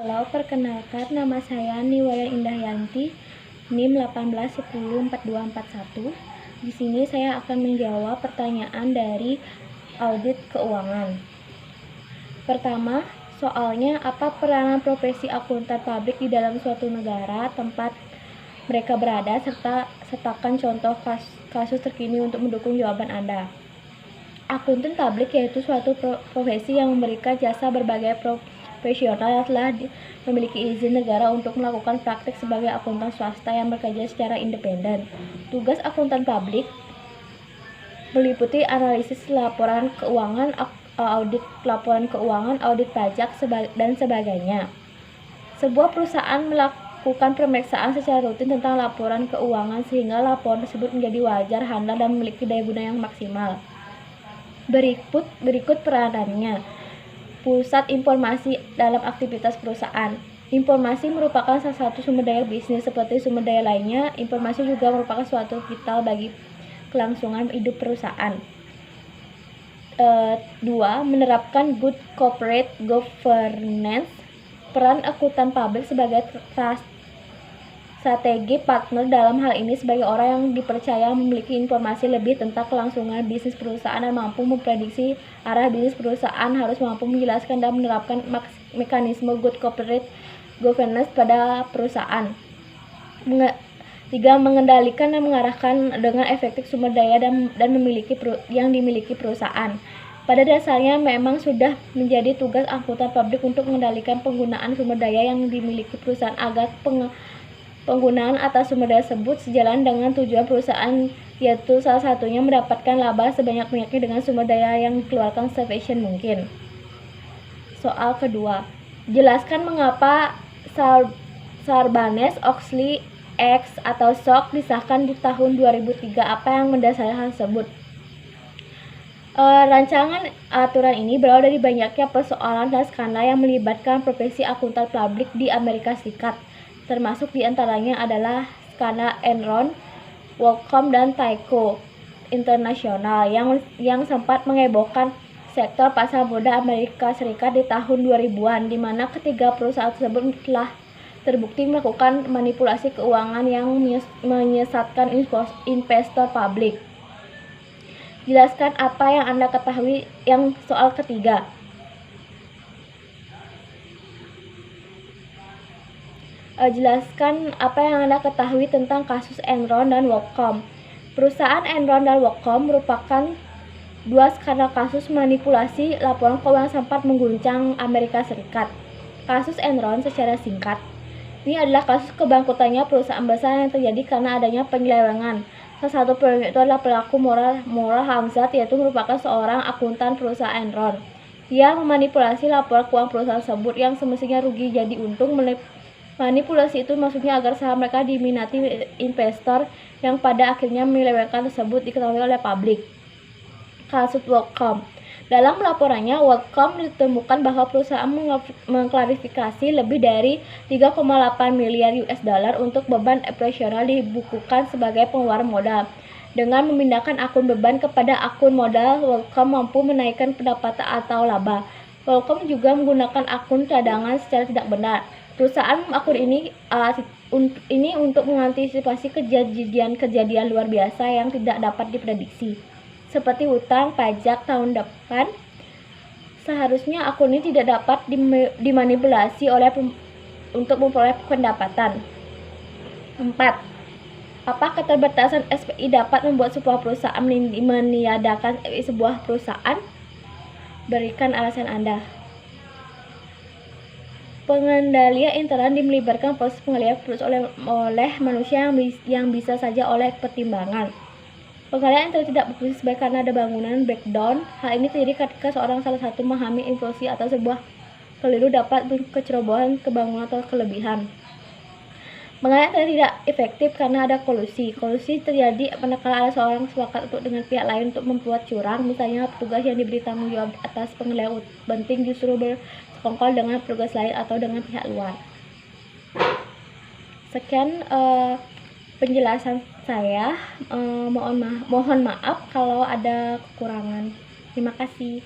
Halo, perkenalkan nama saya Niwayan Indahyanti, NIM 18104241. Di sini saya akan menjawab pertanyaan dari audit keuangan. Pertama, soalnya apa peranan profesi akuntan publik di dalam suatu negara tempat mereka berada, serta sertakan contoh kasus terkini untuk mendukung jawaban Anda. Akuntan publik yaitu suatu profesi yang memberikan jasa berbagai profesional yang telah memiliki izin negara untuk melakukan praktik sebagai akuntan swasta yang bekerja secara independen. Tugas akuntan publik meliputi analisis laporan keuangan, audit laporan keuangan, audit pajak, dan sebagainya. Sebuah perusahaan melakukan pemeriksaan secara rutin tentang laporan keuangan sehingga laporan tersebut menjadi wajar, handal, dan memiliki daya guna yang maksimal. Berikut peranannya. Pusat informasi dalam aktivitas perusahaan. Informasi merupakan salah satu sumber daya bisnis seperti sumber daya lainnya. Informasi juga merupakan suatu vital bagi kelangsungan hidup perusahaan. 2. Menerapkan good corporate governance. Peran akuntan publik sebagai strategi partner dalam hal ini sebagai orang yang dipercaya memiliki informasi lebih tentang kelangsungan bisnis perusahaan dan mampu memprediksi arah bisnis perusahaan, harus mampu menjelaskan dan menerapkan mekanisme good corporate governance pada perusahaan. 3. Mengendalikan dan mengarahkan dengan efektif sumber daya dan yang dimiliki perusahaan. Pada dasarnya memang sudah menjadi tugas akuntan publik untuk mengendalikan penggunaan sumber daya yang dimiliki perusahaan agar penggunaan atas sumber daya tersebut sejalan dengan tujuan perusahaan, yaitu salah satunya mendapatkan laba sebanyak-banyaknya dengan sumber daya yang dikeluarkan se-efisien mungkin. Soal kedua, jelaskan mengapa Sarbanes-Oxley Act atau SOX disahkan di tahun 2003. Apa yang mendasari hal tersebut? Rancangan aturan ini berawal dari banyaknya persoalan dan skandal yang melibatkan profesi akuntan publik di Amerika Serikat. Termasuk diantaranya adalah skandal Enron, WorldCom, dan Tyco International yang sempat menghebohkan sektor pasar modal Amerika Serikat di tahun 2000-an, di mana ketiga perusahaan tersebut telah terbukti melakukan manipulasi keuangan yang menyesatkan investor publik. Jelaskan apa yang Anda ketahui. Yang soal ketiga. Jelaskan apa yang Anda ketahui tentang kasus Enron dan WorldCom. Perusahaan Enron dan WorldCom merupakan dua skandal kasus manipulasi laporan keuangan sempat mengguncang Amerika Serikat. Kasus Enron secara singkat, ini adalah kasus kebangkrutannya perusahaan besar yang terjadi karena adanya penyelewengan. Salah satu pelaku itu adalah pelaku Moral Hamzat, yaitu merupakan seorang akuntan perusahaan Enron. Dia memanipulasi laporan keuangan perusahaan tersebut yang semestinya rugi jadi untung. Manipulasi itu maksudnya agar saham mereka diminati investor yang pada akhirnya menyelewengkan tersebut diketahui oleh publik. Kasus WorldCom. Dalam laporannya, WorldCom ditemukan bahwa perusahaan mengklarifikasi lebih dari 3,8 miliar US dollar untuk beban operasional dibukukan sebagai pengeluaran modal. Dengan memindahkan akun beban kepada akun modal, WorldCom mampu menaikkan pendapatan atau laba. WorldCom juga menggunakan akun cadangan secara tidak benar. Perusahaan akun ini untuk mengantisipasi kejadian luar biasa yang tidak dapat diprediksi, seperti hutang pajak tahun depan. Seharusnya akun ini tidak dapat dimanipulasi untuk memperoleh pendapatan. 4. Apa keterbatasan SPI dapat membuat sebuah perusahaan meniadakan sebuah perusahaan? Berikan alasan Anda. Pengendalian internal melibatkan proses pengendalian oleh manusia yang bisa saja oleh pertimbangan. Pengendalian internal tidak berfungsi sebaik karena ada bangunan breakdown. Hal ini terjadi ketika salah satu memahami impulsi atau sebuah keliru dapat kecerobohan kebangunan atau kelebihan. Pengendalian internal tidak efektif karena ada kolusi. Kolusi terjadi manakala ada seorang sepakat dengan pihak lain untuk membuat curang. Misalnya petugas yang diberi tanggung jawab atas pengendalian penting justru bersekongkol dengan petugas lain atau dengan pihak luar. Sekian penjelasan saya. Mohon maaf kalau ada kekurangan. Terima kasih.